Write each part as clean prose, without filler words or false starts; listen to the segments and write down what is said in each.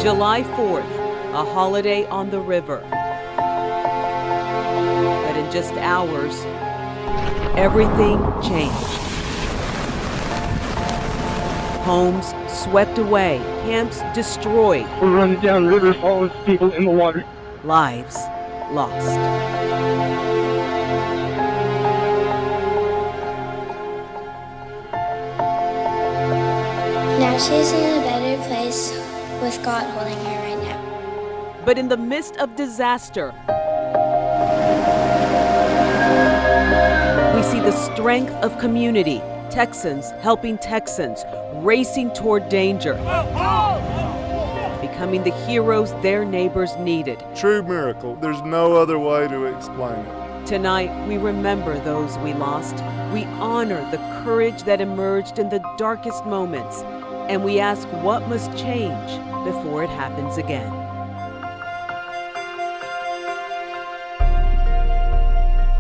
July 4th, a holiday on the river. But in just hours, everything changed. Homes swept away, camps destroyed. We're running down rivers, all those people in the water. Lives lost. Now she's in a better place with God holding her right now. But in the midst of disaster, we see the strength of community. Texans helping Texans, racing toward danger, becoming the heroes their neighbors needed. True miracle. There's no other way to explain it. Tonight, we remember those we lost. We honor the courage that emerged in the darkest moments. And we ask what must change before it happens again.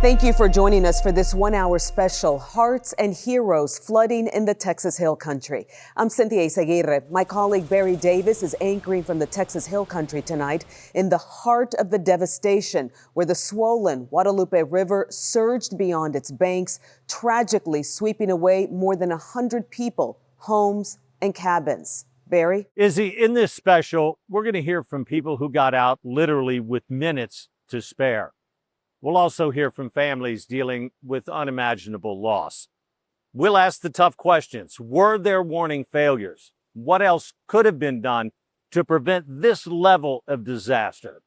Thank you for joining us for this 1 hour special, Hearts and Heroes Flooding in the Texas Hill Country. I'm Cynthia Izaguirre. My colleague Barry Davis is anchoring from the Texas Hill Country tonight in the heart of the devastation where the swollen Guadalupe River surged beyond its banks, tragically sweeping away more than 100 people, homes, and cabins. Barry? Izzy, in this special, we're going to hear from people who got out literally with minutes to spare. We'll also hear from families dealing with unimaginable loss. We'll ask the tough questions. Were there warning failures? What else could have been done to prevent this level of disaster?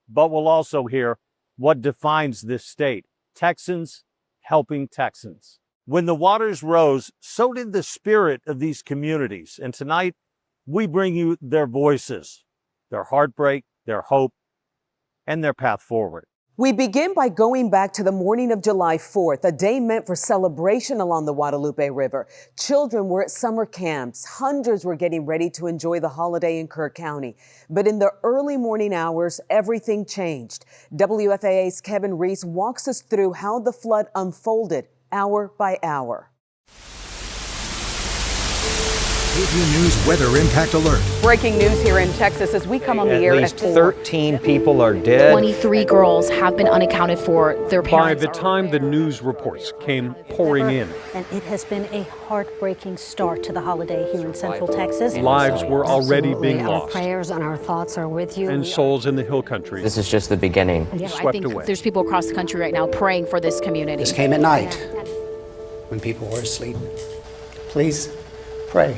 But we'll also hear what defines this state: Texans helping Texans. When the waters rose, so did the spirit of these communities. And tonight, we bring you their voices, their heartbreak, their hope, and their path forward. We begin by going back to the morning of July 4th, a day meant for celebration along the Guadalupe River. Children were at summer camps. Hundreds were getting ready to enjoy the holiday in Kerr County. But in the early morning hours, everything changed. WFAA's Kevin Reese walks us through how the flood unfolded hour by hour. KVUE News Weather Impact Alert. Breaking news here in Texas as we come on the air at least 13 people are dead. 23 girls have been unaccounted for. Their parents. By the time the news reports came pouring in, and it has been a heartbreaking start to the holiday here in Central Texas. Lives were already being Our lost. prayers and our thoughts are with you. And souls in the Hill Country. This is just the beginning. Yeah, I Swept think away. there's people across the country right now praying for this community. This came at night when people were asleep. Please pray.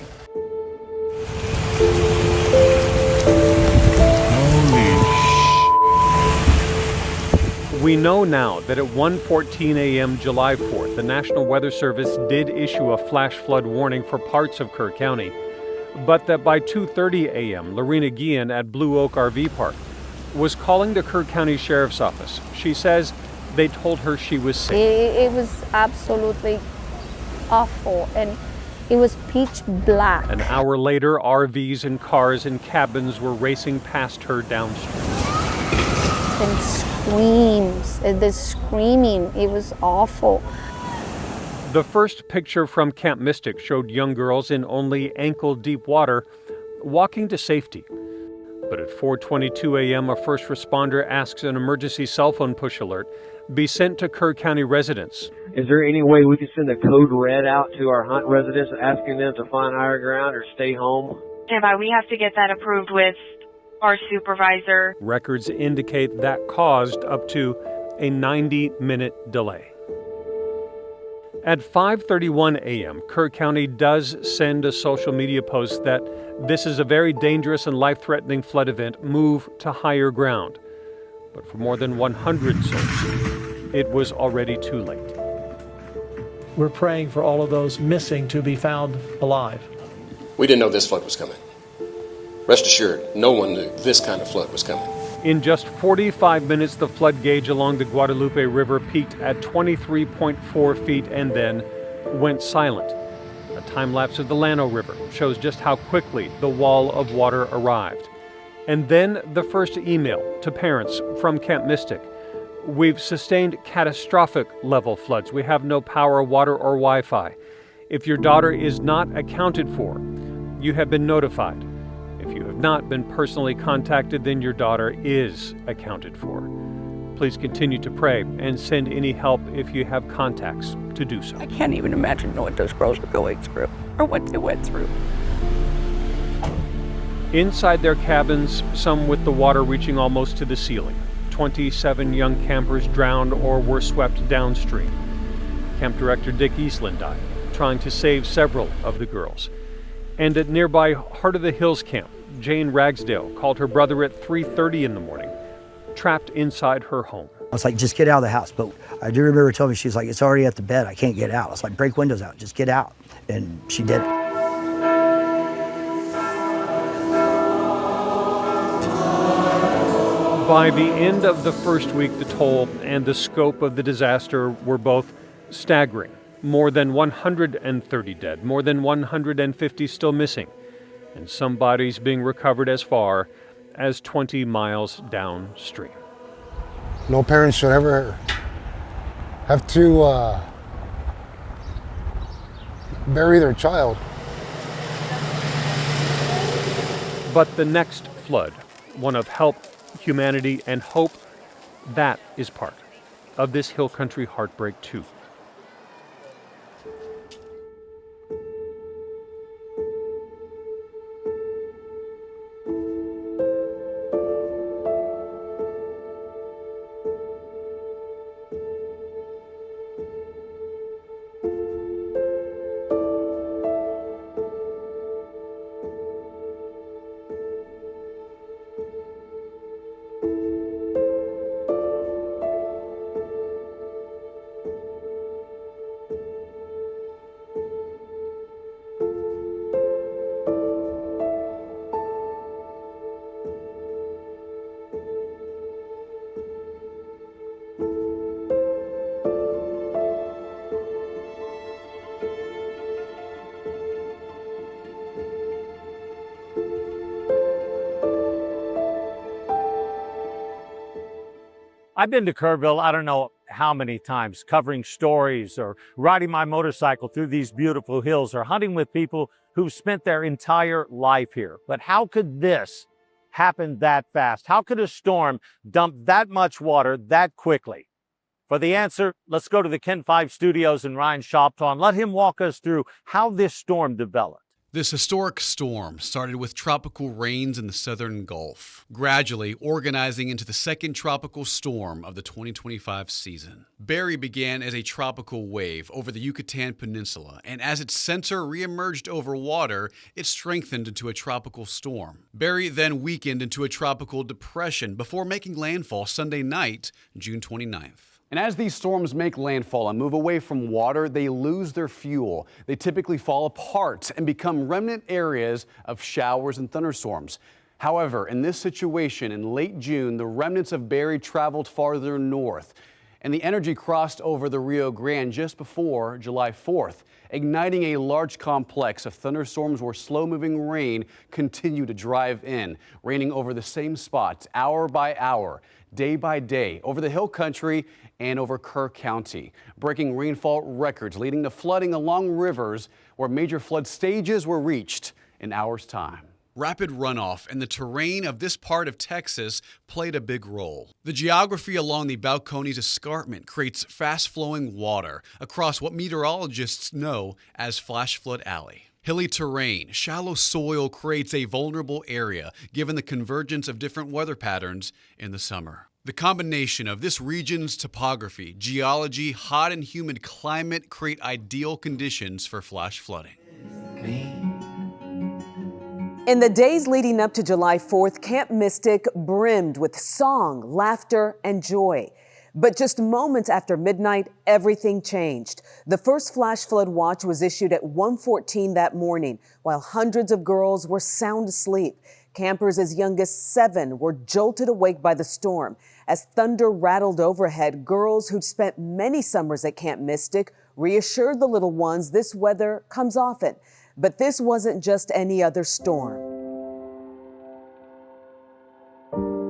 We know now that at 1:14 a.m. July 4th, the National Weather Service did issue a flash flood warning for parts of Kerr County, but that by 2:30 a.m., Lorena Guillen at Blue Oak RV Park was calling the Kerr County Sheriff's Office. She says they told her she was safe. It was absolutely awful, and it was pitch black. An hour later, RVs and cars and cabins were racing past her downstream. And screams, the screaming, it was awful. The first picture from Camp Mystic showed young girls in only ankle-deep water walking to safety. But at 4:22 a.m., a first responder asks an emergency cell phone push alert be sent to Kerr County residents. Is there any way we can send a code red out to our Hunt residents asking them to find higher ground or stay home? We have to get that approved with our supervisor. Records indicate that caused up to a 90-minute delay. At 5:31 a.m., Kerr County does send a social media post that this is a very dangerous and life-threatening flood event. Move to higher ground. But for more than 100 souls, it was already too late. We're praying for all of those missing to be found alive. We didn't know this flood was coming. Rest assured, no one knew this kind of flood was coming. In just 45 minutes, the flood gauge along the Guadalupe River peaked at 23.4 feet and then went silent. A time lapse of the Llano River shows just how quickly the wall of water arrived. And then the first email to parents from Camp Mystic. We've sustained catastrophic level floods. We have no power, water, or Wi-Fi. If your daughter is not accounted for, you have been notified. If you have have not been personally contacted, then your daughter is accounted for. Please continue to pray and send any help if you have contacts to do so. I can't even imagine what those girls are going through or what they went through. Inside their cabins, some with the water reaching almost to the ceiling, 27 young campers drowned or were swept downstream. Camp Director Dick Eastland died, trying to save several of the girls. And at nearby Heart of the Hills camp, Jane Ragsdale called her brother at 3:30 in the morning, trapped inside her home. I was like, just get out of the house. But I do remember her telling me, she was like, it's already at the bed. I can't get out. I was like, break windows out. Just get out. And she did it. By the end of the first week, the toll and the scope of the disaster were both staggering. More than 130 dead, more than 150 still missing, and some bodies being recovered as far as 20 miles downstream. No parents should ever have to bury their child. But the next flood, one of help, humanity, and hope, that is part of this hill country heartbreak too. I've been to Kerrville, I don't know how many times, covering stories or riding my motorcycle through these beautiful hills or hunting with people who've spent their entire life here. But how could this happen that fast? How could a storm dump that much water that quickly? For the answer, let's go to the Ken 5 studios in Ryan Shoptaw and let him walk us through how this storm developed. This historic storm started with tropical rains in the southern Gulf, gradually organizing into the second tropical storm of the 2025 season. Barry began as a tropical wave over the Yucatan Peninsula, and as its center reemerged over water, it strengthened into a tropical storm. Barry then weakened into a tropical depression before making landfall Sunday night, June 29th. And as these storms make landfall and move away from water, they lose their fuel. They typically fall apart and become remnant areas of showers and thunderstorms. However, in this situation in late June, the remnants of Barry traveled farther north, and the energy crossed over the Rio Grande just before July 4th, igniting a large complex of thunderstorms where slow-moving rain continued to drive in, raining over the same spots hour by hour, day by day, over the hill country and over Kerr County, breaking rainfall records, leading to flooding along rivers where major flood stages were reached in hours' time. Rapid runoff and the terrain of this part of Texas played a big role. The geography along the Balcones Escarpment creates fast-flowing water across what meteorologists know as Flash Flood Alley. Hilly terrain, shallow soil creates a vulnerable area given the convergence of different weather patterns in the summer. The combination of this region's topography, geology, hot and humid climate create ideal conditions for flash flooding. In the days leading up to July 4th, Camp Mystic brimmed with song, laughter, and joy. But just moments after midnight, everything changed. The first flash flood watch was issued at 1:14 that morning, while hundreds of girls were sound asleep. Campers as young as 7 were jolted awake by the storm. As thunder rattled overhead, girls who'd spent many summers at Camp Mystic reassured the little ones this weather comes often. But this wasn't just any other storm.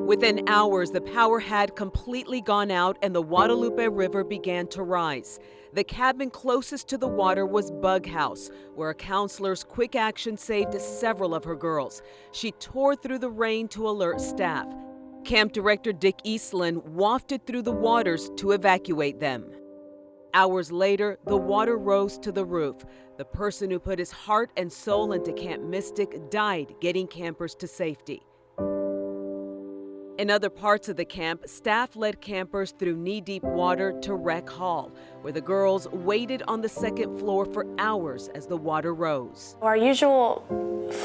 Within hours, the power had completely gone out and the Guadalupe River began to rise. The cabin closest to the water was Bug House, where a counselor's quick action saved several of her girls. She tore through the rain to alert staff. Camp Director Dick Eastland wafted through the waters to evacuate them. Hours later, the water rose to the roof. The person who put his heart and soul into Camp Mystic died getting campers to safety. In other parts of the camp, staff led campers through knee-deep water to Rec Hall, where the girls waited on the second floor for hours as the water rose. Our usual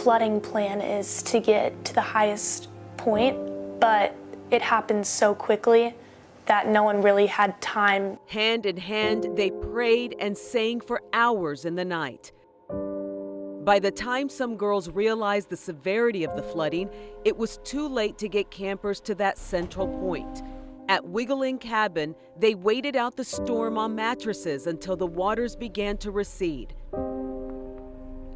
flooding plan is to get to the highest point, but it happened so quickly that no one really had time. Hand in hand, they prayed and sang for hours in the night. By the time some girls realized the severity of the flooding, it was too late to get campers to that central point. At Wiggling Cabin, they waited out the storm on mattresses until the waters began to recede.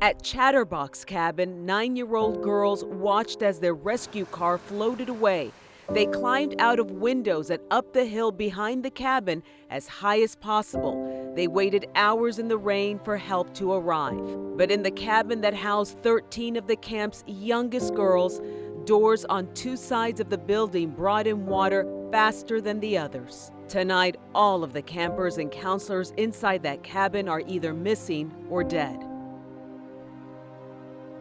At Chatterbox Cabin, 9-year-old girls watched as their rescue car floated away. They climbed out of windows and up the hill behind the cabin as high as possible. They waited hours in the rain for help to arrive. But in the cabin that housed 13 of the camp's youngest girls, doors on two sides of the building brought in water faster than the others. Tonight, all of the campers and counselors inside that cabin are either missing or dead.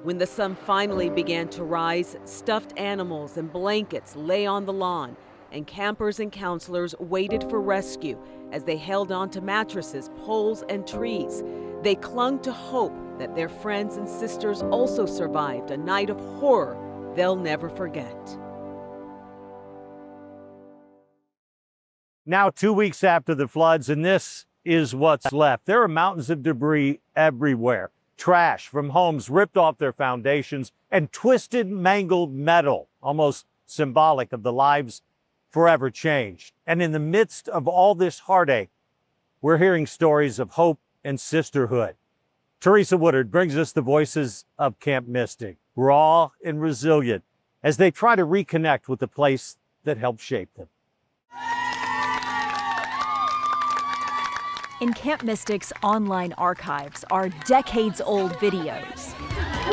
When the sun finally began to rise, stuffed animals and blankets lay on the lawn, and campers and counselors waited for rescue as they held on to mattresses, poles, and trees. They clung to hope that their friends and sisters also survived a night of horror they'll never forget. Now, 2 weeks after the floods, and this is what's left. There are mountains of debris everywhere. Trash from homes ripped off their foundations and twisted, mangled metal, almost symbolic of the lives forever changed. And in the midst of all this heartache, we're hearing stories of hope and sisterhood. Teresa Woodard brings us the voices of Camp Mystic, raw and resilient, as they try to reconnect with the place that helped shape them. In Camp Mystic's online archives are decades-old videos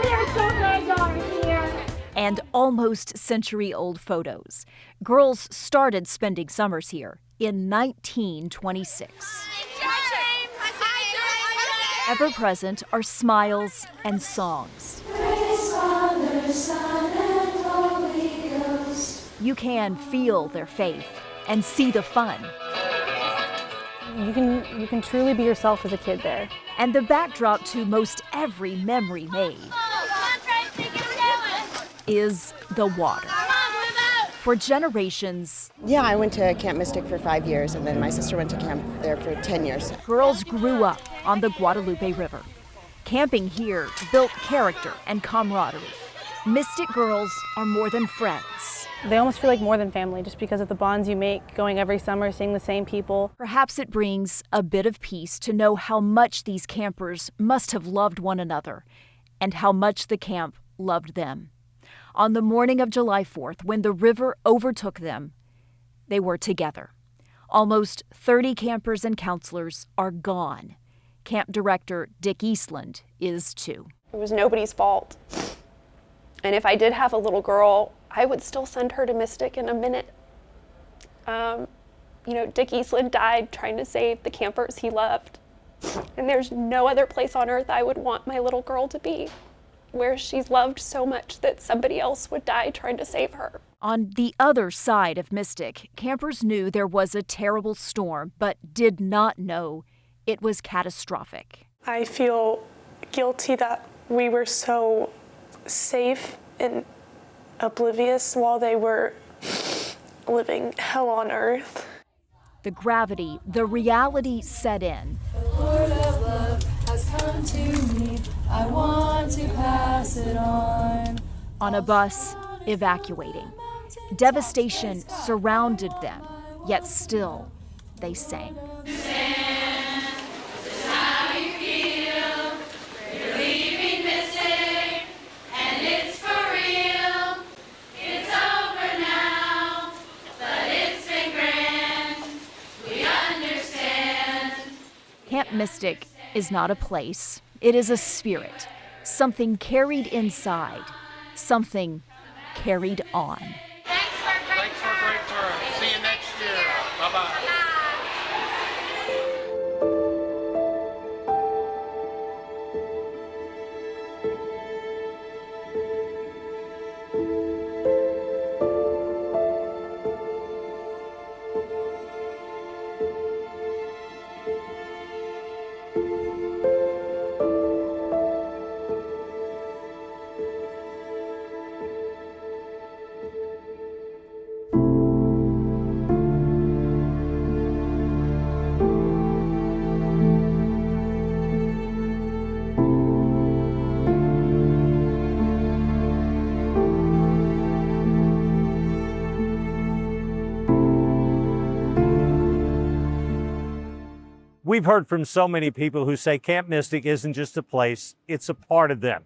We are so glad y'all are here. and almost century-old photos. Girls started spending summers here in 1926. Ever present are smiles and songs. You can feel their faith and see the fun. You can truly be yourself as a kid there. And the backdrop to most every memory made is the water. For generations, yeah, I went to Camp Mystic for 5 years, and then my sister went to camp there for 10 years. Girls grew up on the Guadalupe River. Camping here built character and camaraderie. Mystic girls are more than friends. They almost feel like more than family just because of the bonds you make going every summer, seeing the same people. Perhaps it brings a bit of peace to know how much these campers must have loved one another and how much the camp loved them. On the morning of July 4th, when the river overtook them, they were together. Almost 30 campers and counselors are gone. Camp Director Dick Eastland is too. It was nobody's fault. And if I did have a little girl, I would still send her to Mystic in a minute. Dick Eastland died trying to save the campers he loved. And there's no other place on earth I would want my little girl to be, where she's loved so much that somebody else would die trying to save her. On the other side of Mystic, campers knew there was a terrible storm, but did not know it was catastrophic. I feel guilty that we were so safe and oblivious while they were living hell on earth. The gravity, the reality set in. The Lord of love has come to me. I want to pass it on. On a bus, evacuating. Devastation surrounded them, yet still they sang. Mystic is not a place, it is a spirit, something carried inside, something carried on. Thanks for a great tour. See you next year. Bye-bye. We've heard from so many people who say Camp Mystic isn't just a place, it's a part of them.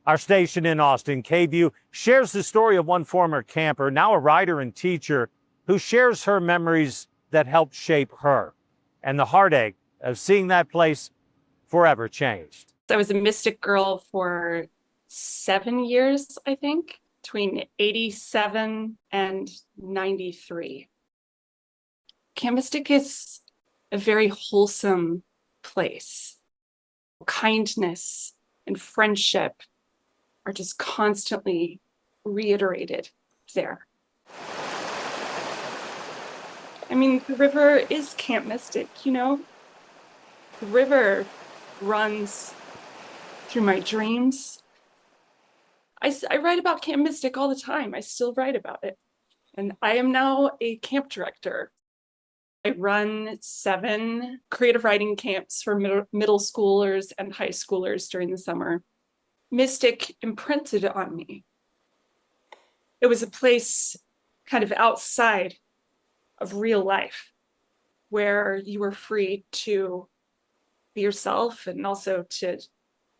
Our station in Austin, KVUE, shares the story of one former camper, now a writer and teacher, who shares her memories that helped shape her, and the heartache of seeing that place forever changed. I was a Mystic girl for 7 years, I think, between 87 and 93. Camp Mystic is a very wholesome place. Kindness and friendship are just constantly reiterated there. I mean, the river is Camp Mystic, you know? The river runs through my dreams. I write about Camp Mystic all the time. I still write about it. And I am now a camp director. I run 7 creative writing camps for middle schoolers and high schoolers during the summer. Mystic imprinted on me. It was a place kind of outside of real life where you were free to be yourself and also to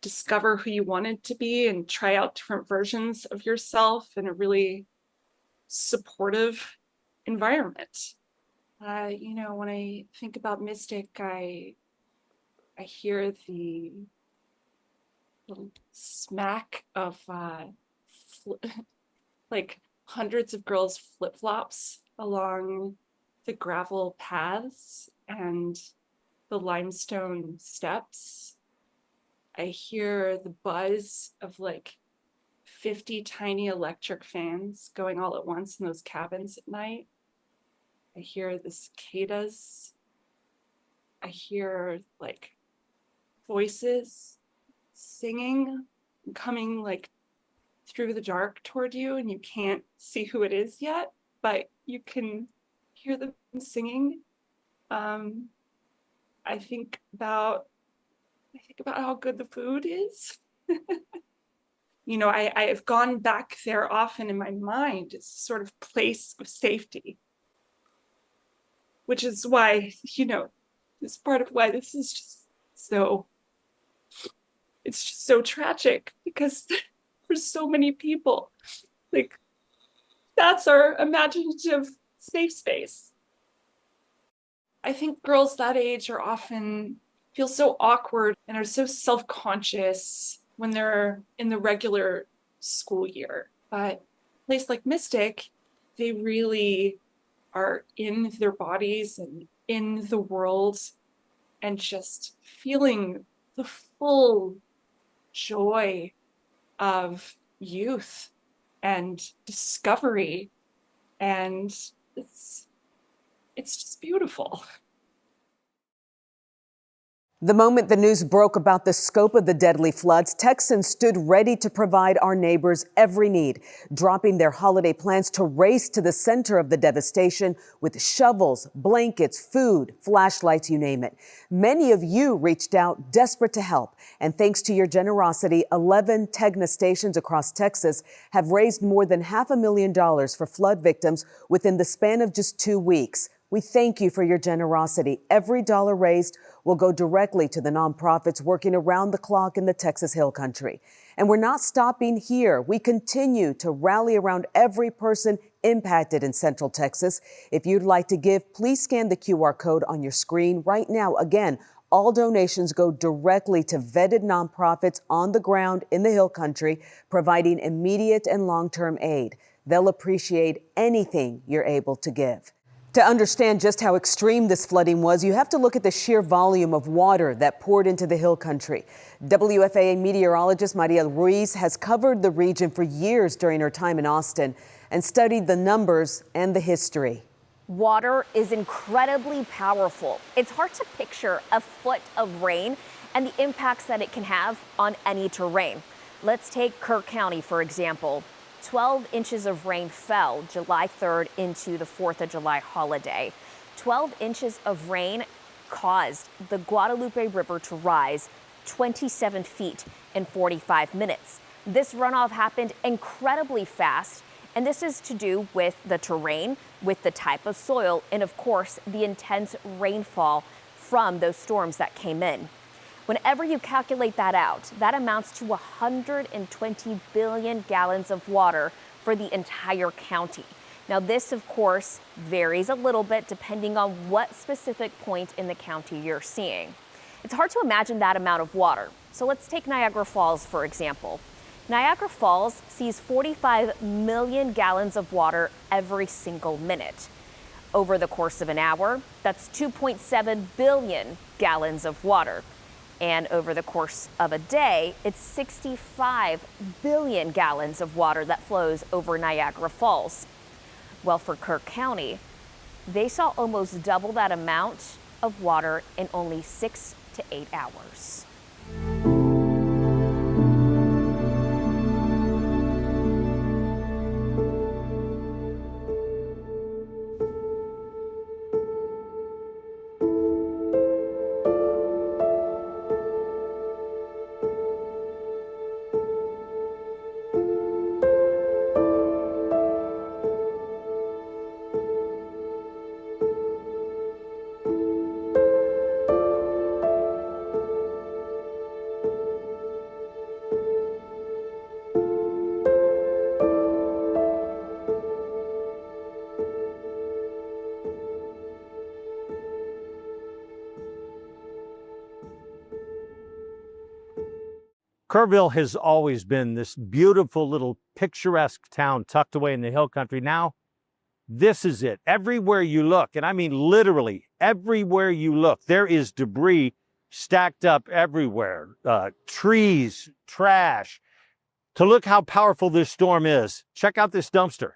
discover who you wanted to be and try out different versions of yourself in a really supportive environment. You know, when I think about Mystic, I hear the little smack of like hundreds of girls flip-flops along the gravel paths and the limestone steps. I hear the buzz of like 50 tiny electric fans going all at once in those cabins at night. I hear the cicadas. I hear like voices singing, coming like through the dark toward you, and you can't see who it is yet, but you can hear them singing. I think about how good the food is. You know, I have gone back there often in my mind. It's a sort of place of safety, which is why, you know, this part of why this is just so, it's just so tragic, because for so many people, like, that's our imaginative safe space. I think girls that age are often feel so awkward and are so self-conscious when they're in the regular school year. But a place like Mystic, they really are in their bodies and in the world and just feeling the full joy of youth and discovery. And it's just beautiful. The moment the news broke about the scope of the deadly floods, Texans stood ready to provide our neighbors every need, dropping their holiday plans to race to the center of the devastation with shovels, blankets, food, flashlights, you name it. Many of you reached out desperate to help, and thanks to your generosity, 11 Tegna stations across Texas have raised more than $500,000 for flood victims within the span of just 2 weeks. We thank you for your generosity. Every dollar raised will go directly to the nonprofits working around the clock in the Texas Hill Country. And we're not stopping here. We continue to rally around every person impacted in Central Texas. If you'd like to give, please scan the QR code on your screen right now. Again, All donations go directly to vetted nonprofits on the ground in the Hill Country, providing immediate and long-term aid. They'll appreciate anything you're able to give. To understand just how extreme this flooding was, you have to look at the sheer volume of water that poured into the Hill Country. WFAA meteorologist Maria Ruiz has covered the region for years during her time in Austin and studied the numbers and the history. Water is incredibly powerful. It's hard to picture a foot of rain and the impacts that it can have on any terrain. Let's take Kirk County, for example. 12 inches of rain fell July 3rd into the 4th of July holiday. 12 inches of rain caused the Guadalupe River to rise 27 feet in 45 minutes. This runoff happened incredibly fast, and this is to do with the terrain, with the type of soil, and of course, the intense rainfall from those storms that came in. Whenever you calculate that out, that amounts to 120 billion gallons of water for the entire county. Now, this, of course, varies a little bit depending on what specific point in the county you're seeing. It's hard to imagine that amount of water. So let's take Niagara Falls, for example. Niagara Falls sees 45 million gallons of water every single minute. Over the course of an hour, that's 2.7 billion gallons of water. And over the course of a day, it's 65 billion gallons of water that flows over Niagara Falls. Well, for Kirk County, they saw almost double that amount of water in only 6 to 8 hours. Kerrville has always been this beautiful little picturesque town tucked away in the Hill Country. Now, this is it. Everywhere you look, and I mean literally everywhere you look, there is debris stacked up everywhere. Trees, trash. To look how powerful this storm is, check out this dumpster.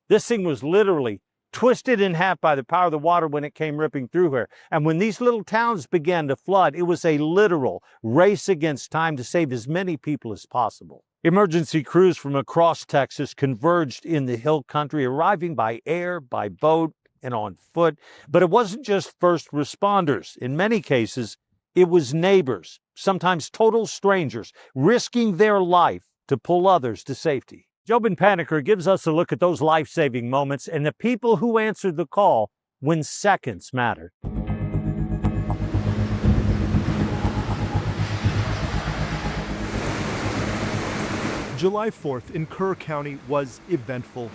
This thing was literally twisted in half by the power of the water when it came ripping through here. And when these little towns began to flood, it was a literal race against time to save as many people as possible. Emergency crews from across Texas converged in the Hill Country, arriving by air, by boat, and on foot. But it wasn't just first responders. In many cases, it was neighbors, sometimes total strangers, risking their life to pull others to safety. Jobin Paniker gives us a look at those life-saving moments and the people who answered the call when seconds mattered. July 4th in Kerr County was eventful,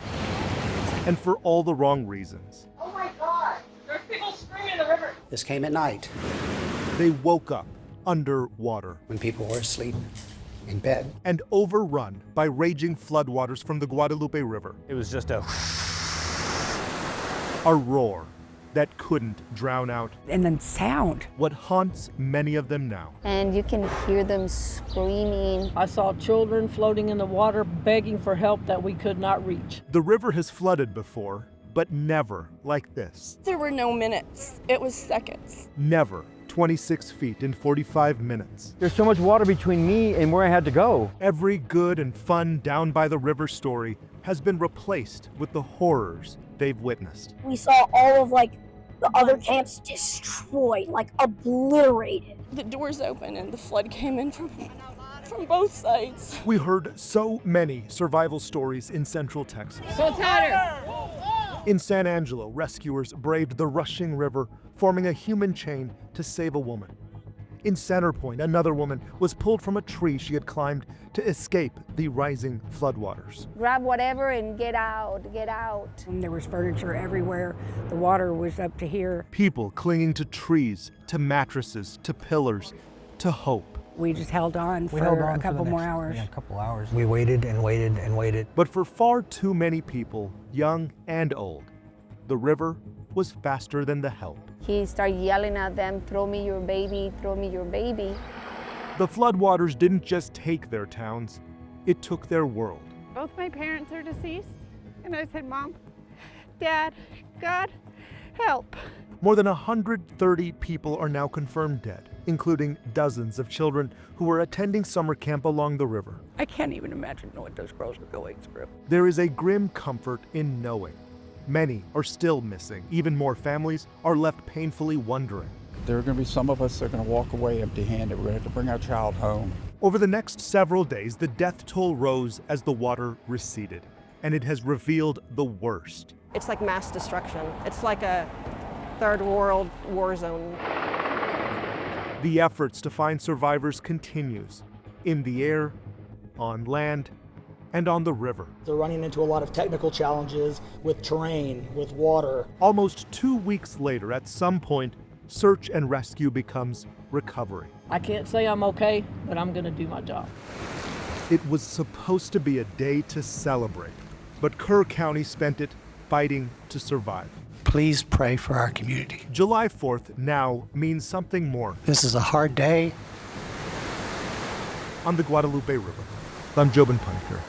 and for all the wrong reasons. Oh my God! There's people screaming in the river! This came at night. They woke up underwater. When people were asleep. In bed. And overrun by raging floodwaters from the Guadalupe River. It was just a roar that couldn't drown out. And then sound. What haunts many of them now. And you can hear them screaming. I saw children floating in the water begging for help that we could not reach. The river has flooded before, but never like this. There were no minutes. It was seconds. Never 26 feet in 45 minutes. There's so much water between me and where I had to go. Every good and fun down by the river story has been replaced with the horrors they've witnessed. We saw all of the other camps destroyed, obliterated. The doors opened and the flood came in from both sides. We heard so many survival stories in Central Texas. Go tighter! In San Angelo, rescuers braved the rushing river, forming a human chain to save a woman. In Center Point, another woman was pulled from a tree she had climbed to escape the rising floodwaters. Grab whatever and get out, get out. And there was furniture everywhere. The water was up to here. People clinging to trees, to mattresses, to pillars, to hope. We just held on for a couple more hours. Yeah, a couple hours. We waited and waited and waited. But for far too many people, young and old, the river was faster than the help. He started yelling at them, throw me your baby, throw me your baby. The floodwaters didn't just take their towns, it took their world. Both my parents are deceased, and I said, Mom, Dad, God, help. More than 130 people are now confirmed dead, including dozens of children who were attending summer camp along the river. I can't even imagine what those girls are going through. There is a grim comfort in knowing many are still missing. Even more families are left painfully wondering. There are going to be some of us that are going to walk away empty-handed. We're going to have to bring our child home. Over the next several days, the death toll rose as the water receded, and it has revealed the worst. It's like mass destruction. It's like a third world war zone. The efforts to find survivors continues in the air, on land, and on the river. They're running into a lot of technical challenges with terrain, with water. Almost 2 weeks later, at some point, search and rescue becomes recovery. I can't say I'm okay, but I'm going to do my job. It was supposed to be a day to celebrate, but Kerr County spent it fighting to survive. Please pray for our community. July 4th now means something more. This is a hard day. On the Guadalupe River, I'm Jobin Puniker.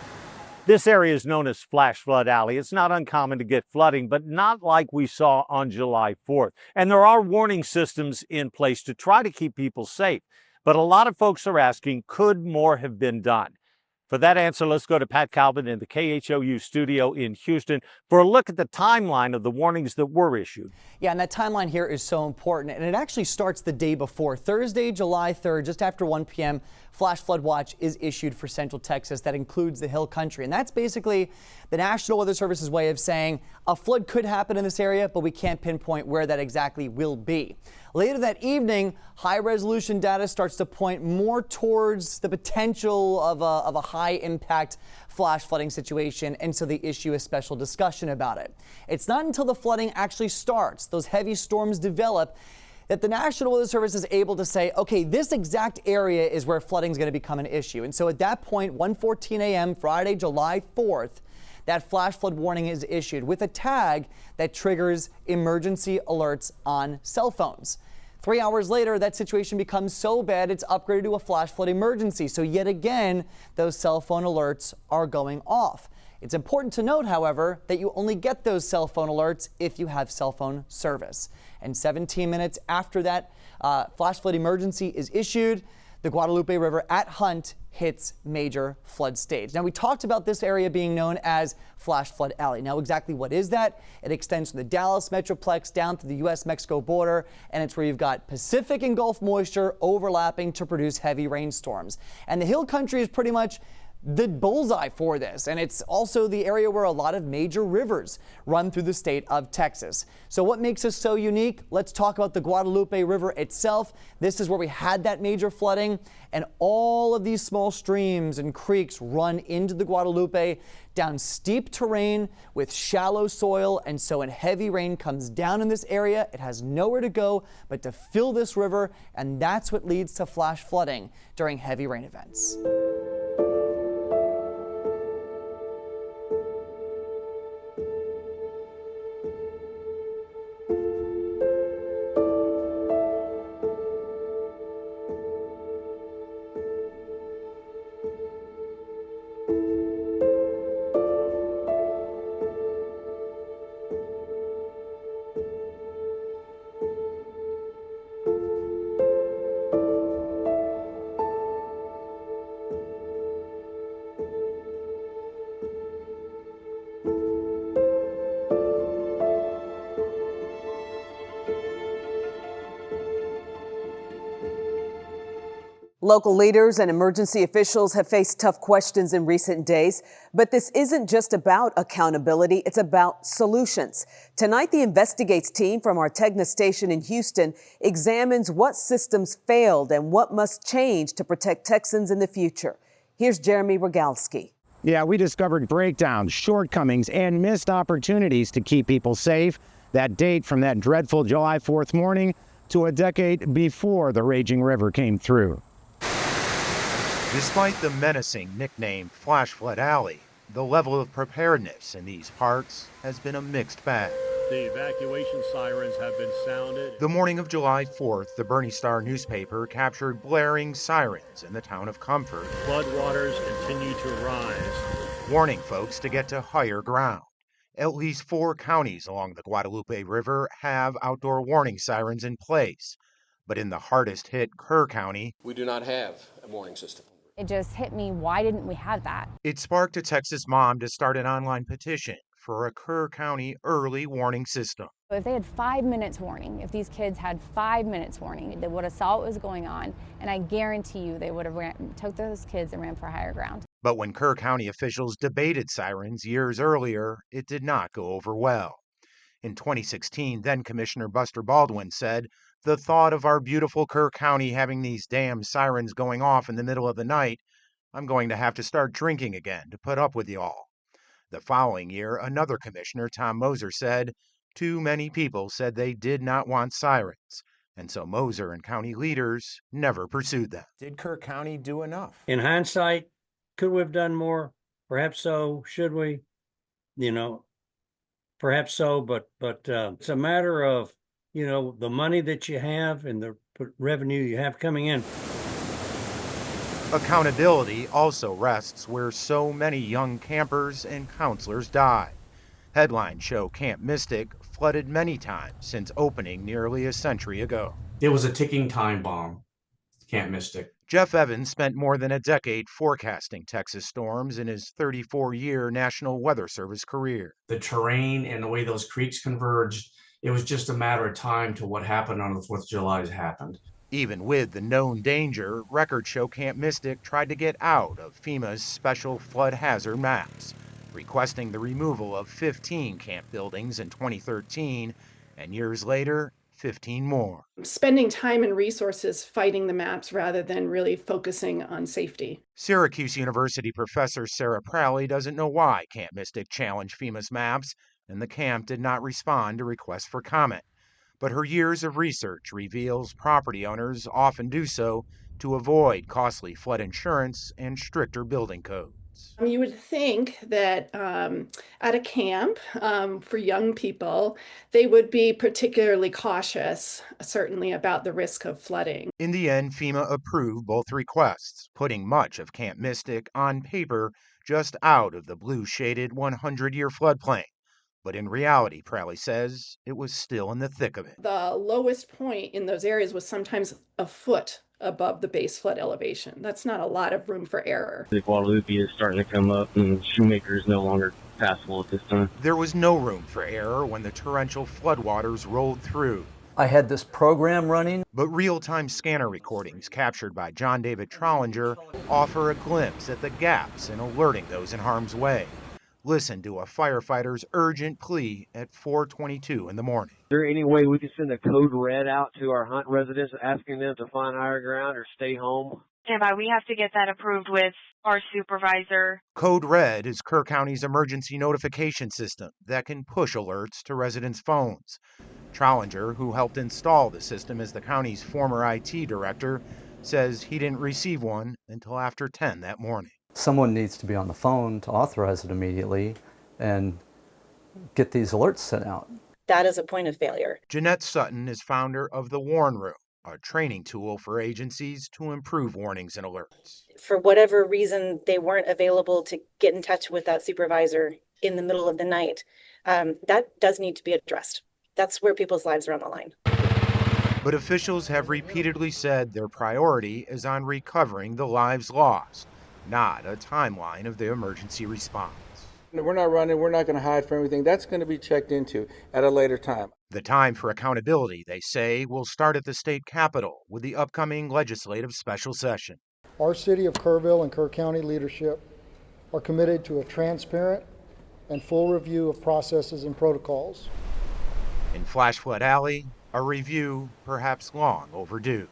This area is known as Flash Flood Alley. It's not uncommon to get flooding, but not like we saw on July 4th. And there are warning systems in place to try to keep people safe. But a lot of folks are asking, could more have been done? For that answer, let's go to Pat Calvin in the KHOU studio in Houston for a look at the timeline of the warnings that were issued. Yeah, and that timeline here is so important, and it actually starts the day before. Thursday, July 3rd, just after 1 p.m., Flash Flood Watch is issued for Central Texas. That includes the Hill Country, and that's basically the National Weather Service's way of saying a flood could happen in this area, but we can't pinpoint where that exactly will be. Later that evening, high-resolution data starts to point more towards the potential of a high-impact flash flooding situation, and so they issue a special discussion about it. It's not until the flooding actually starts, those heavy storms develop, that the National Weather Service is able to say, okay, this exact area is where flooding is going to become an issue. And so at that point, 1:14 a.m., Friday, July 4th, that flash flood warning is issued with a tag that triggers emergency alerts on cell phones. 3 hours later, that situation becomes so bad it's upgraded to a flash flood emergency. So yet again, those cell phone alerts are going off. It's important to note, however, that you only get those cell phone alerts if you have cell phone service. And 17 minutes after that flash flood emergency is issued, the Guadalupe River at Hunt hits major flood stage. Now, we talked about this area being known as Flash Flood Alley. Now, exactly what is that? It extends from the Dallas Metroplex down to the U.S.-Mexico border, and it's where you've got Pacific and Gulf moisture overlapping to produce heavy rainstorms. And the Hill Country is pretty much the bullseye for this, and it's also the area where a lot of major rivers run through the state of Texas. So what makes us so unique? Let's talk about the Guadalupe River itself. This is where we had that major flooding, and all of these small streams and creeks run into the Guadalupe down steep terrain with shallow soil, and so when heavy rain comes down in this area, it has nowhere to go but to fill this river, and that's what leads to flash flooding during heavy rain events. Local leaders and emergency officials have faced tough questions in recent days, but this isn't just about accountability, it's about solutions. Tonight, the Investigates team from our Tegna station in Houston examines what systems failed and what must change to protect Texans in the future. Here's Jeremy Rogalski. Yeah, we discovered breakdowns, shortcomings, and missed opportunities to keep people safe. That date from that dreadful July 4th morning to a decade before the raging river came through. Despite the menacing nickname Flash Flood Alley, the level of preparedness in these parts has been a mixed bag. The evacuation sirens have been sounded. The morning of July 4th, the Bernie Star newspaper captured blaring sirens in the town of Comfort. Floodwaters continue to rise, warning folks to get to higher ground. At least 4 counties along the Guadalupe River have outdoor warning sirens in place. But in the hardest hit Kerr County, we do not have a warning system. It just hit me, why didn't we have that? It sparked a Texas mom to start an online petition for a Kerr County early warning system. If they had 5 minutes warning, if these kids had 5 minutes warning, they would have saw what was going on, and I guarantee you they would have took those kids and ran for higher ground. But when Kerr County officials debated sirens years earlier, it did not go over well. In 2016, then Commissioner Buster Baldwin said, "The thought of our beautiful Kerr County having these damn sirens going off in the middle of the night, I'm going to have to start drinking again to put up with y'all." The following year, another commissioner, Tom Moser, said, "Too many people said they did not want sirens." And so Moser and county leaders never pursued them. Did Kerr County do enough? In hindsight, could we have done more? Perhaps so. Should we? Perhaps so, but it's a matter of, the money that you have and the revenue you have coming in. Accountability also rests where so many young campers and counselors died. Headlines show Camp Mystic flooded many times since opening nearly a century ago. It was a ticking time bomb, Camp Mystic. Jeff Evans spent more than a decade forecasting Texas storms in his 34-year National Weather Service career. The terrain and the way those creeks converged, it was just a matter of time till what happened on the 4th of July happened. Even with the known danger, records show Camp Mystic tried to get out of FEMA's special flood hazard maps, requesting the removal of 15 camp buildings in 2013, and years later, 15 more. Spending time and resources fighting the maps rather than really focusing on safety. Syracuse University professor Sarah Pralley doesn't know why Camp Mystic challenged FEMA's maps, and the camp did not respond to requests for comment. But her years of research reveals property owners often do so to avoid costly flood insurance and stricter building codes. You would think that at a camp for young people, they would be particularly cautious, certainly about the risk of flooding. In the end, FEMA approved both requests, putting much of Camp Mystic on paper just out of the blue-shaded 100-year floodplain. But in reality, Pralley says, it was still in the thick of it. The lowest point in those areas was sometimes a foot above the base flood elevation. That's not a lot of room for error. The Guadalupe is starting to come up and Shoemaker is no longer passable at this time. There was no room for error when the torrential floodwaters rolled through. I had this program running. But real-time scanner recordings captured by John David Trollinger offer a glimpse at the gaps in alerting those in harm's way. Listen to a firefighter's urgent plea at 4:22 in the morning. Is there any way we can send a code red out to our Hunt residents asking them to find higher ground or stay home? Standby, we have to get that approved with our supervisor. Code Red is Kerr County's emergency notification system that can push alerts to residents' phones. Trollinger, who helped install the system as the county's former IT director, says he didn't receive one until after 10 that morning. Someone needs to be on the phone to authorize it immediately and get these alerts sent out. That is a point of failure. Jeanette Sutton is founder of the Warn Room, a training tool for agencies to improve warnings and alerts. For whatever reason, they weren't available to get in touch with that supervisor in the middle of the night. That does need to be addressed. That's where people's lives are on the line. But officials have repeatedly said their priority is on recovering the lives lost, not a timeline of the emergency response. We're not running. We're not going to hide from everything. That's going to be checked into at a later time. The time for accountability, they say, will start at the state capitol with the upcoming legislative special session. Our city of Kerrville and Kerr County leadership are committed to a transparent and full review of processes and protocols. In Flash Flood Alley, a review perhaps long overdue.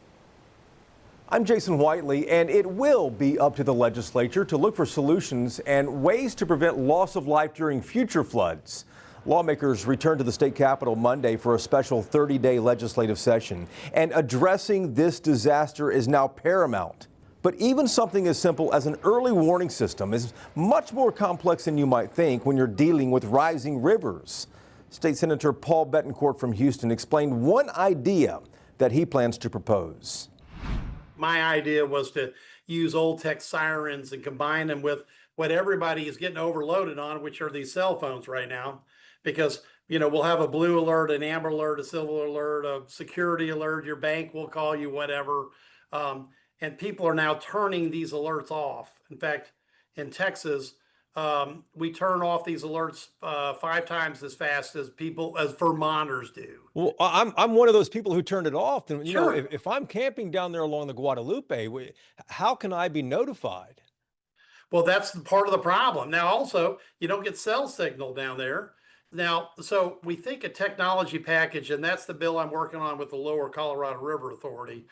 I'm Jason Whiteley, and it will be up to the legislature to look for solutions and ways to prevent loss of life during future floods. Lawmakers returned to the state capitol Monday for a special 30-day legislative session, and addressing this disaster is now paramount. But even something as simple as an early warning system is much more complex than you might think when you're dealing with rising rivers. State Senator Paul Betancourt from Houston explained one idea that he plans to propose. My idea was to use old tech sirens and combine them with what everybody is getting overloaded on, which are these cell phones right now. Because, we'll have a blue alert, an amber alert, a silver alert, a security alert, your bank will call you, whatever. And people are now turning these alerts off. In fact, in Texas, we turn off these alerts 5 times as fast as Vermonters do. Well, I'm one of those people who turned it off. And, Sure. if I'm camping down there along the Guadalupe, how can I be notified? Well, that's part of the problem. Now, also, you don't get cell signal down there. Now, so we think a technology package, and that's the bill I'm working on with the Lower Colorado River Authority,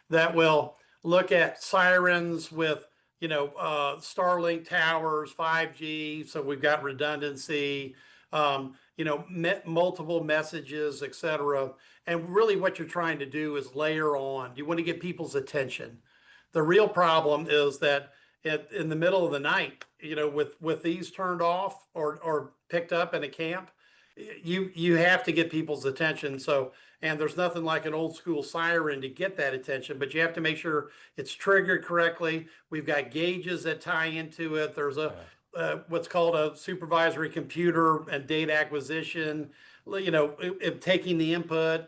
that will look at sirens with, Starlink towers, 5G, so we've got redundancy, multiple messages, et cetera. And really what you're trying to do is layer on. You want to get people's attention. The real problem is that in the middle of the night, with these turned off or picked up in a camp, you have to get people's attention. So, and there's nothing like an old school siren to get that attention, but you have to make sure it's triggered correctly. We've got gauges that tie into it. There's what's called a supervisory computer and data acquisition, taking the input.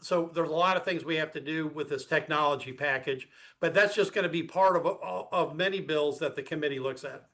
So there's a lot of things we have to do with this technology package, but that's just going to be part of many bills that the committee looks at.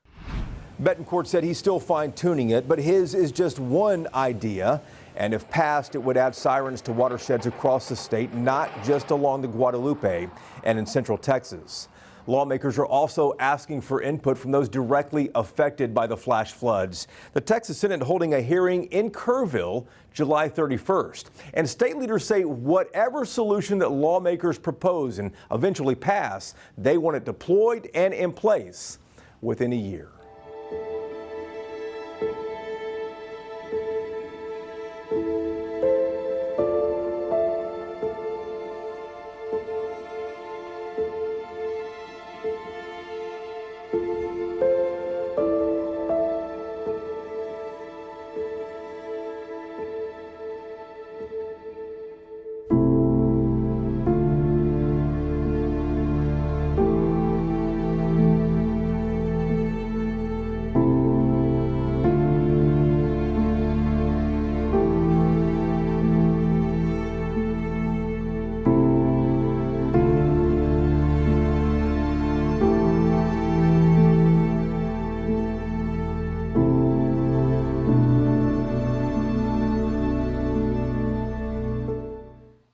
Betancourt said he's still fine-tuning it, but his is just one idea. And if passed, it would add sirens to watersheds across the state, not just along the Guadalupe and in central Texas. Lawmakers are also asking for input from those directly affected by the flash floods. The Texas Senate holding a hearing in Kerrville July 31st. And state leaders say whatever solution that lawmakers propose and eventually pass, they want it deployed and in place within a year.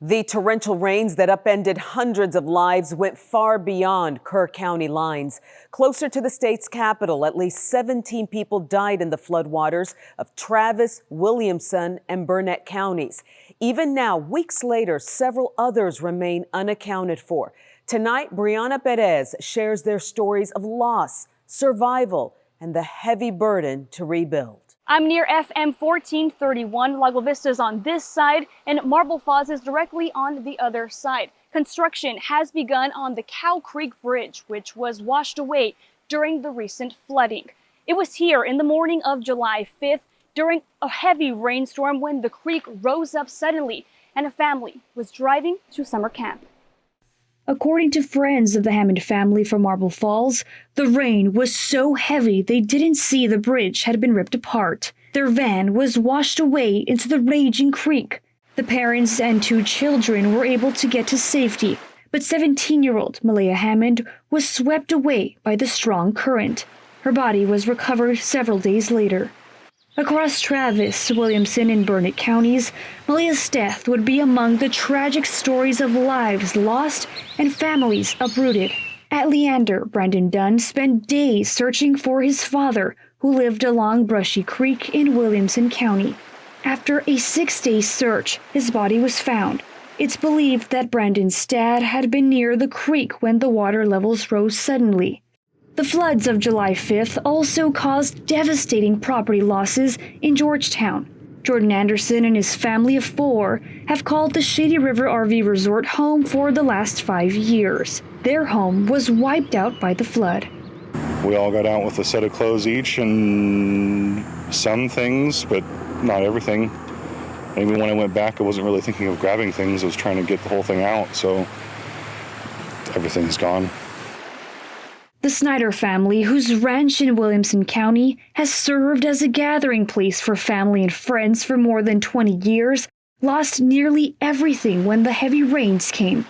The torrential rains that upended hundreds of lives went far beyond Kerr County lines. Closer to the state's capital, at least 17 people died in the floodwaters of Travis, Williamson, and Burnett counties. Even now, weeks later, several others remain unaccounted for. Tonight, Brianna Perez shares their stories of loss, survival, and the heavy burden to rebuild. I'm near FM 1431. Lago Vista is on this side and Marble Falls is directly on the other side. Construction has begun on the Cow Creek Bridge, which was washed away during the recent flooding. It was here in the morning of July 5th during a heavy rainstorm when the creek rose up suddenly and a family was driving to summer camp. According to friends of the Hammond family from Marble Falls, the rain was so heavy they didn't see the bridge had been ripped apart. Their van was washed away into the raging creek. The parents and 2 children were able to get to safety, but 17-year-old Malaya Hammond was swept away by the strong current. Her body was recovered several days later. Across Travis, Williamson, and Burnett counties, Malia's death would be among the tragic stories of lives lost and families uprooted. At Leander, Brandon Dunn spent days searching for his father, who lived along Brushy Creek in Williamson County. After a 6-day search, his body was found. It's believed that Brandon's dad had been near the creek when the water levels rose suddenly. The floods of July 5th also caused devastating property losses in Georgetown. Jordan Anderson and his family of 4 have called the Shady River RV Resort home for the last 5 years. Their home was wiped out by the flood. We all got out with a set of clothes each and some things, but not everything. Maybe when I went back, I wasn't really thinking of grabbing things. I was trying to get the whole thing out, so everything's gone. The Snyder family, whose ranch in Williamson County has served as a gathering place for family and friends for more than 20 years, lost nearly everything when the heavy rains came.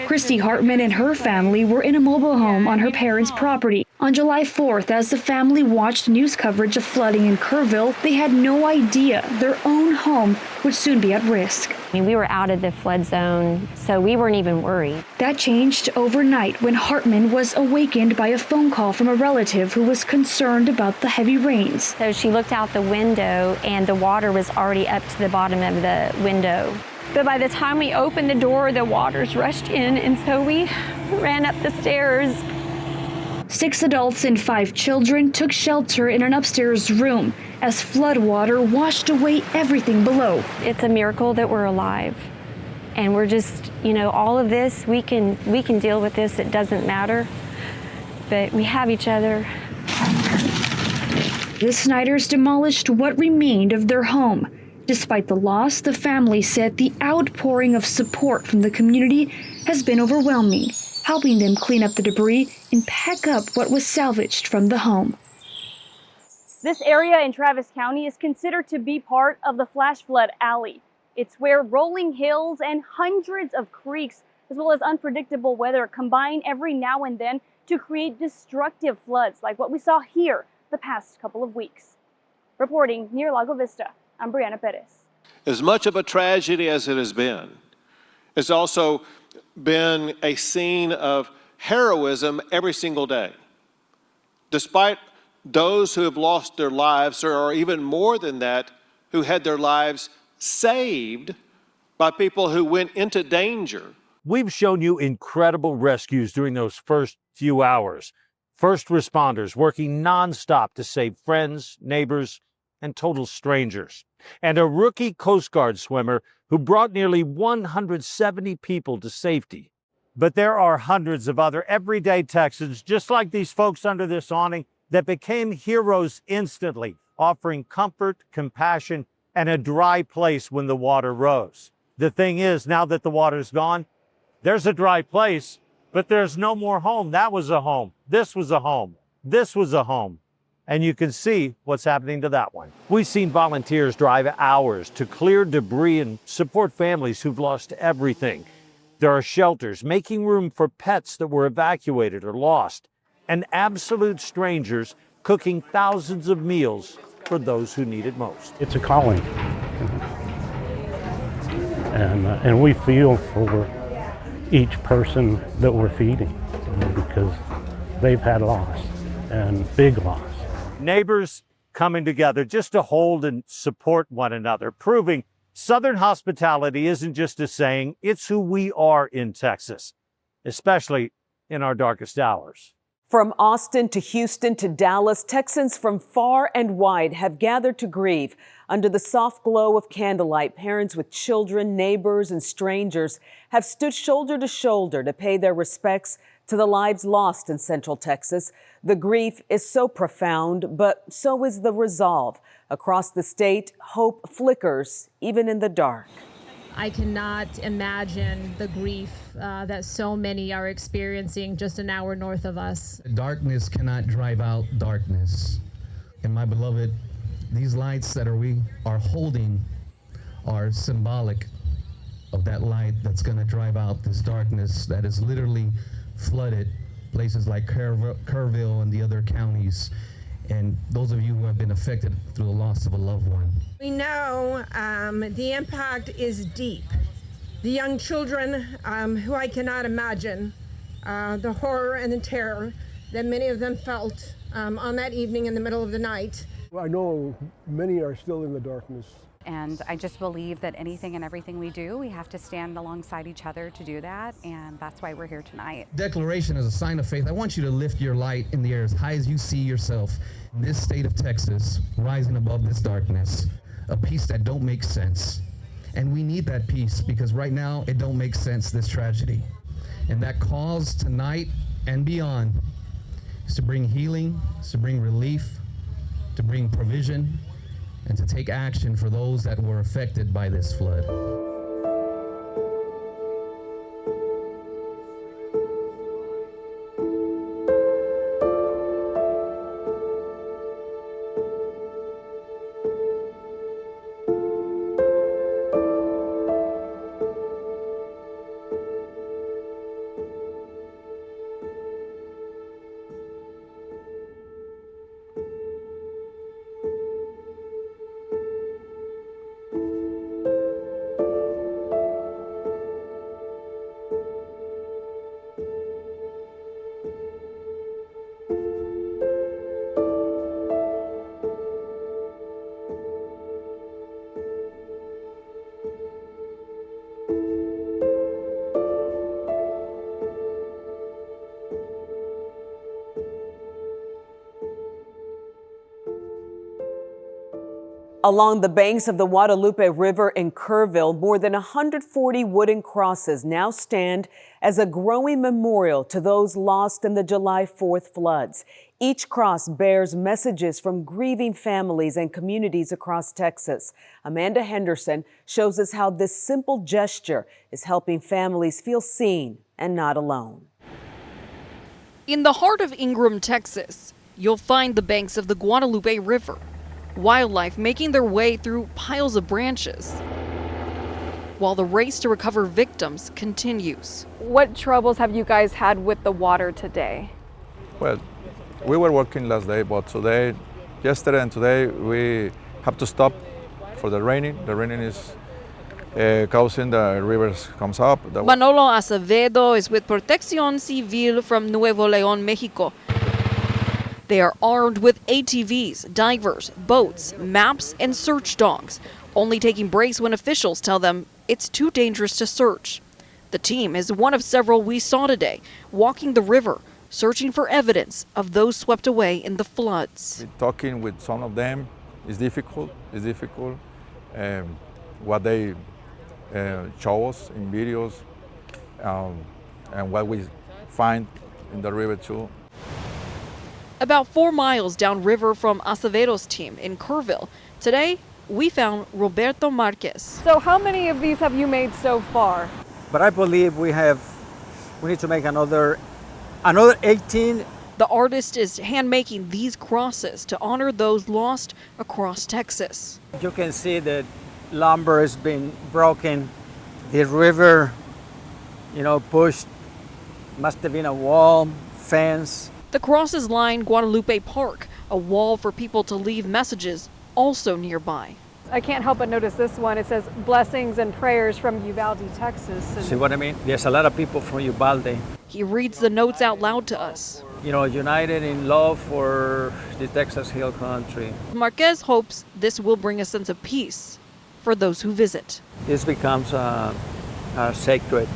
Christy Hartman and her family were in a mobile home on her parents' property. On July 4th, as the family watched news coverage of flooding in Kerrville, they had no idea their own home would soon be at risk. We were out of the flood zone, so we weren't even worried. That changed overnight when Hartman was awakened by a phone call from a relative who was concerned about the heavy rains. So she looked out the window and the water was already up to the bottom of the window. But by the time we opened the door, the waters rushed in, and so we ran up the stairs. 6 adults and 5 children took shelter in an upstairs room as floodwater washed away everything below. It's a miracle that we're alive. And we're just, all of this, we can deal with this. It doesn't matter. But we have each other. The Snyders demolished what remained of their home. Despite the loss, the family said the outpouring of support from the community has been overwhelming, helping them clean up the debris and pack up what was salvaged from the home. This area in Travis County is considered to be part of the flash flood alley. It's where rolling hills and hundreds of creeks, as well as unpredictable weather, combine every now and then to create destructive floods like what we saw here the past couple of weeks. Reporting near Lago Vista, I'm Brianna Perez. As much of a tragedy as it has been, it's also been a scene of heroism every single day. Despite those who have lost their lives, there are even more than that who had their lives saved by people who went into danger. We've shown you incredible rescues during those first few hours. First responders working nonstop to save friends, neighbors, and total strangers. And a rookie Coast Guard swimmer who brought nearly 170 people to safety. But there are hundreds of other everyday Texans, just like these folks under this awning, that became heroes instantly, offering comfort, compassion, and a dry place when the water rose. The thing is, now that the water's gone, there's a dry place, but there's no more home. That was a home. This was a home. This was a home. And you can see what's happening to that one. We've seen volunteers drive hours to clear debris and support families who've lost everything. There are shelters making room for pets that were evacuated or lost, and absolute strangers cooking thousands of meals for those who need it most. It's a calling. And we feel for each person that we're feeding because they've had loss and big loss. Neighbors coming together just to hold and support one another, proving Southern hospitality isn't just a saying, it's who we are in Texas, especially in our darkest hours. From Austin to Houston to Dallas, Texans from far and wide have gathered to grieve. Under the soft glow of candlelight, parents with children, neighbors, and strangers have stood shoulder to shoulder to pay their respects to the lives lost in Central Texas. The grief is so profound, but so is the resolve. Across the state, hope flickers, even in the dark. I cannot imagine the grief that so many are experiencing just an hour north of us. Darkness cannot drive out darkness. And my beloved, these lights that we are holding are symbolic of that light that's going to drive out this darkness that has literally flooded places like Kerrville and the other counties, and those of you who have been affected through the loss of a loved one. We know the impact is deep. The young children who I cannot imagine the horror and the terror that many of them felt on that evening in the middle of the night. I know many are still in the darkness. And I just believe that anything and everything we do, we have to stand alongside each other to do that, and that's why we're here tonight. Declaration is a sign of faith. I want you to lift your light in the air as high as you see yourself in this state of Texas, rising above this darkness, a peace that don't make sense. And we need that peace because right now it don't make sense, this tragedy. And that cause tonight and beyond is to bring healing, is to bring relief, to bring provision, and to take action for those that were affected by this flood. Along the banks of the Guadalupe River in Kerrville, more than 140 wooden crosses now stand as a growing memorial to those lost in the July 4th floods. Each cross bears messages from grieving families and communities across Texas. Amanda Henderson shows us how this simple gesture is helping families feel seen and not alone. In the heart of Ingram, Texas, you'll find the banks of the Guadalupe River. Wildlife making their way through piles of branches, while the race to recover victims continues. What troubles have you guys had with the water today? Well, we were working last day, but yesterday and today, we have to stop for the raining. The raining is causing the rivers comes up. Manolo Acevedo is with Protección Civil from Nuevo León, Mexico. They are armed with ATVs, divers, boats, maps, and search dogs, only taking breaks when officials tell them it's too dangerous to search. The team is one of several we saw today, walking the river, searching for evidence of those swept away in the floods. Talking with some of them is difficult. What they show us in videos and what we find in the river too. About 4 miles downriver from Acevedo's team in Kerrville, today we found Roberto Marquez. So how many of these have you made so far? But I believe we need to make another 18. The artist is hand-making these crosses to honor those lost across Texas. You can see that lumber has been broken. The river, pushed, must have been a wall, fence. The crosses line Guadalupe Park, a wall for people to leave messages also nearby. I can't help but notice this one. It says blessings and prayers from Uvalde, Texas. See what I mean? There's a lot of people from Uvalde. He reads the notes out loud to us. United in love for the Texas Hill Country. Marquez hopes this will bring a sense of peace for those who visit. This becomes a sacred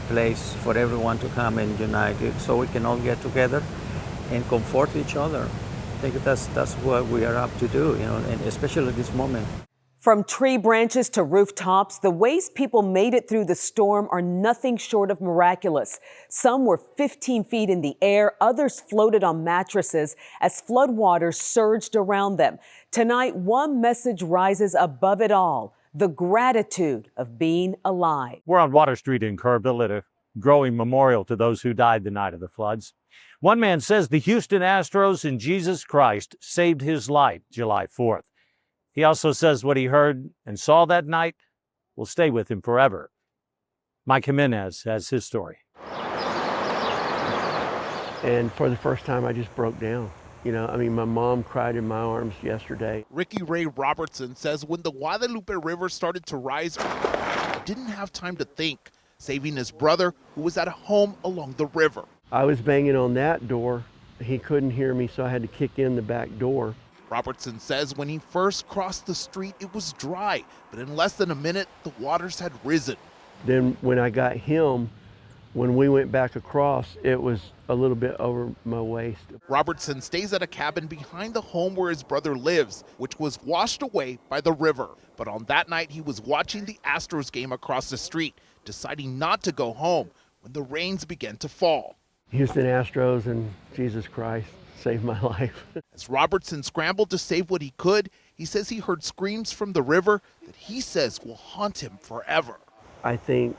place for everyone to come and unite so we can all get together and comfort each other. I think that's what we are up to do, and especially at this moment. From tree branches to rooftops, the ways people made it through the storm are nothing short of miraculous. Some were 15 feet in the air, others floated on mattresses as floodwaters surged around them. Tonight, one message rises above it all: the gratitude of being alive. We're on Water Street in Kerrville at a growing memorial to those who died the night of the floods. One man says the Houston Astros and Jesus Christ saved his life July 4th. He also says what he heard and saw that night will stay with him forever. Mike Jimenez has his story. And for the first time, I just broke down. You know, I mean, my mom cried in my arms yesterday. Ricky Ray Robertson says when the Guadalupe River started to rise, he didn't have time to think, saving his brother who was at home along the river. I was banging on that door. He couldn't hear me, so I had to kick in the back door. Robertson says when he first crossed the street, it was dry, but in less than a minute, the waters had risen. Then when I got him, when we went back across, it was a little bit over my waist. Robertson stays at a cabin behind the home where his brother lives, which was washed away by the river. But on that night, he was watching the Astros game across the street, deciding not to go home when the rains began to fall. Houston Astros and Jesus Christ saved my life. As Robertson scrambled to save what he could, he says he heard screams from the river that he says will haunt him forever. I think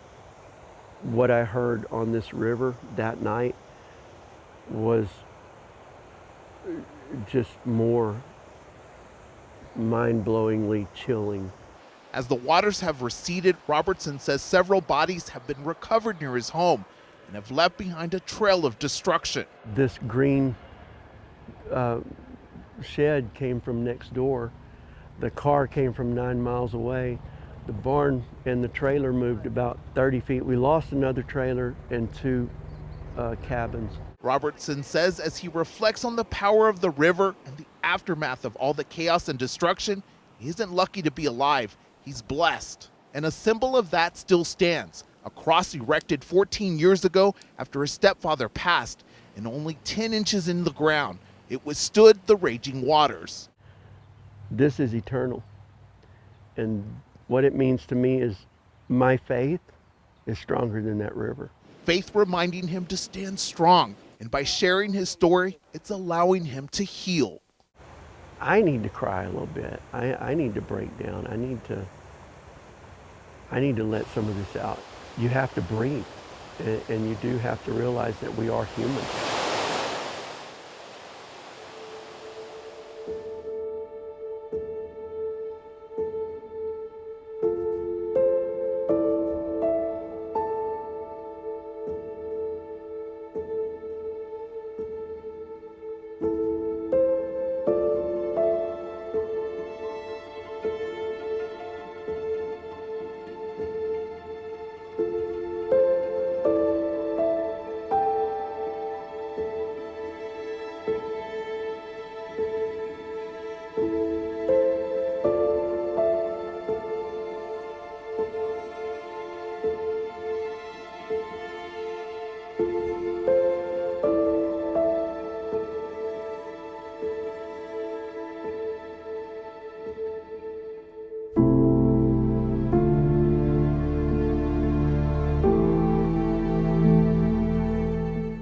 what I heard on this river that night was just more mind-blowingly chilling. As the waters have receded, Robertson says several bodies have been recovered near his home and have left behind a trail of destruction. This green shed came from next door. The car came from 9 miles away. The barn and the trailer moved about 30 feet. We lost another trailer and 2 cabins. Robertson says as he reflects on the power of the river and the aftermath of all the chaos and destruction, he isn't lucky to be alive, he's blessed. And a symbol of that still stands, a cross erected 14 years ago after his stepfather passed, and only 10 inches in the ground, it withstood the raging waters. This is eternal. And what it means to me is my faith is stronger than that river. Faith reminding him to stand strong, and by sharing his story, it's allowing him to heal. I need to cry a little bit. I need to break down. I need to let some of this out. You have to breathe, and you do have to realize that we are human.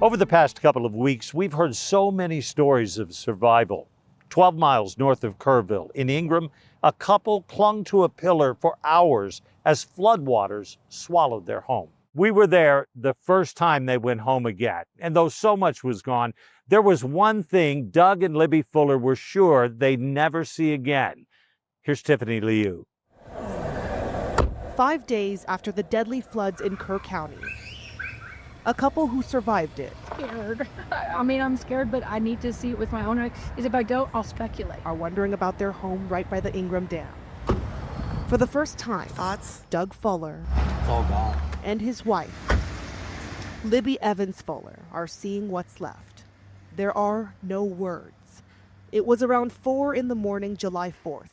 Over the past couple of weeks, we've heard so many stories of survival. 12 miles north of Kerrville, in Ingram, a couple clung to a pillar for hours as floodwaters swallowed their home. We were there the first time they went home again, and though so much was gone, there was one thing Doug and Libby Fuller were sure they'd never see again. Here's Tiffany Liu. 5 days after the deadly floods in Kerr County, a couple who survived it. Scared. I mean, I'm scared, but I need to see it with my own eyes. Because if I don't, I'll speculate. Are wondering about their home right by the Ingram Dam. For the first time, Doug Fuller it's all gone. And his wife, Libby Evans Fuller, are seeing what's left. There are no words. It was around 4 in the morning, July 4th.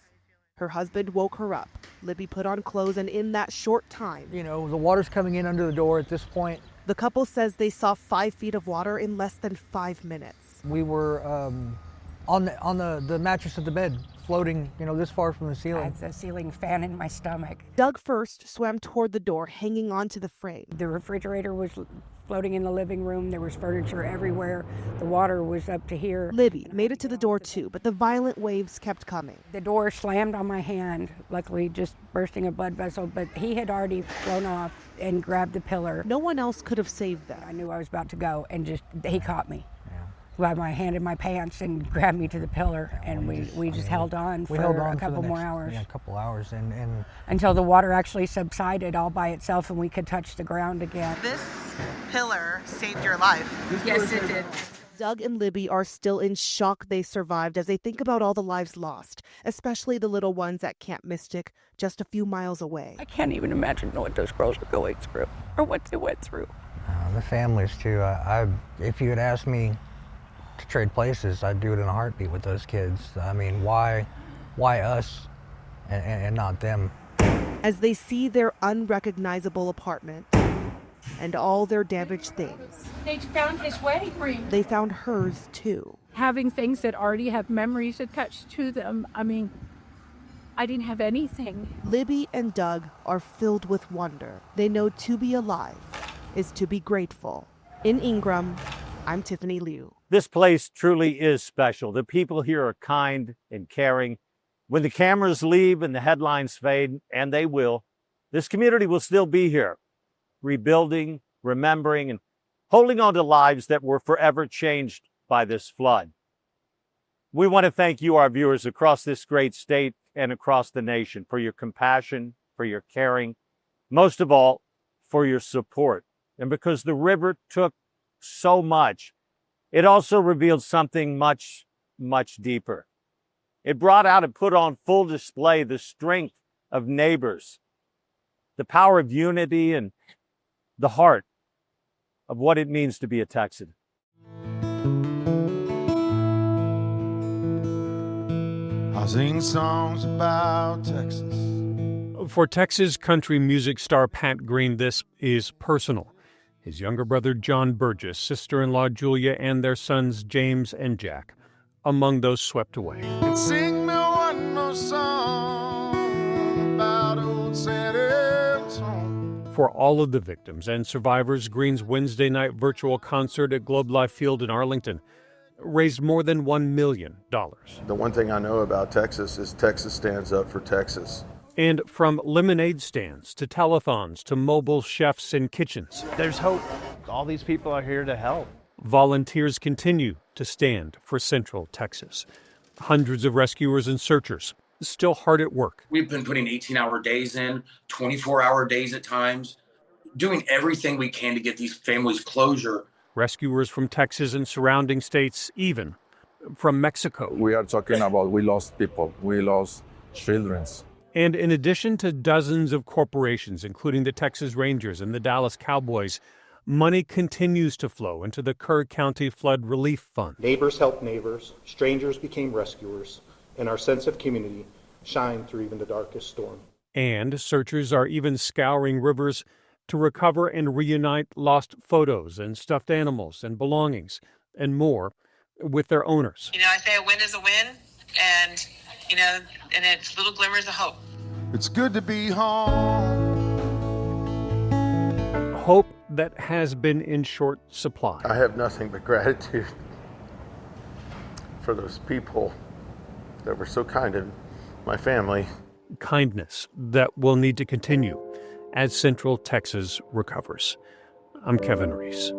Her husband woke her up. Libby put on clothes, and in that short time, You know, the water's coming in under the door at this point. the couple says they saw 5 feet of water in less than 5 minutes. We were on the mattress of the bed, floating, you know, this far from the ceiling. I had the ceiling fan in my stomach. Doug first swam toward the door, hanging onto the frame. The refrigerator was floating in the living room. There was furniture everywhere. The water was up to here. Libby made it to the door too, but the violent waves kept coming. The door slammed on my hand, luckily just bursting a blood vessel, but he had already flown off and grabbed the pillar. No one else could have saved them. I knew I was about to go, and just he caught me. by my hand in my pants and grabbed me to the pillar, and we just held on for a couple more hours. Yeah, a couple hours, and until the water actually subsided all by itself and we could touch the ground again. This pillar saved your life. Yes, it did. Doug and Libby are still in shock they survived as they think about all the lives lost, especially the little ones at Camp Mystic, just a few miles away. I can't even imagine what those girls are going through or what they went through. the families too. If you had asked me to trade places, I'd do it in a heartbeat with those kids. I mean, why us and not them? As they see their unrecognizable apartment and all their damaged things, They found his wedding ring. they found hers too. Having things that already have memories attached to them, I mean, I didn't have anything. Libby and Doug are filled with wonder. They know to be alive is to be grateful. In Ingram, I'm Tiffany Liu. This place truly is special. The people here are kind and caring. When the cameras leave and the headlines fade, and they will, this community will still be here, rebuilding, remembering, and holding on to lives that were forever changed by this flood. We want to thank you, our viewers across this great state and across the nation, for your compassion, for your caring, most of all, for your support. And because the river took so much, it also revealed something much, much deeper. It brought out and put on full display the strength of neighbors, the power of unity, and the heart of what it means to be a Texan. I sing songs about Texas. For Texas country music star Pat Green, this is personal. His younger brother John Burgess, sister-in-law Julia, and their sons James and Jack, among those swept away. And sing me one more song about old San Antonio. For all of the victims and survivors, Green's Wednesday night virtual concert at Globe Life Field in Arlington raised more than $1 million. The one thing I know about Texas is Texas stands up for Texas. And from lemonade stands to telethons to mobile chefs and kitchens, There's hope. All these people are here to help. volunteers continue to stand for Central Texas. Hundreds of rescuers and searchers still hard at work. We've been putting 18-hour days in, 24-hour days at times, doing everything we can to get these families closure. Rescuers from Texas and surrounding states, even from Mexico. We are talking about we lost people, we lost children. And in addition to dozens of corporations, including the Texas Rangers and the Dallas Cowboys, money continues to flow into the Kerr County Flood Relief Fund. Neighbors helped neighbors, strangers became rescuers, and our sense of community shined through even the darkest storm. And searchers are even scouring rivers to recover and reunite lost photos and stuffed animals and belongings and more with their owners. You know, I say a win is a win, and, you know, and it's little glimmers of hope. It's good to be home. Hope that has been in short supply. I have nothing but gratitude for those people that were so kind to my family. Kindness that will need to continue as Central Texas recovers. I'm Kevin Reese.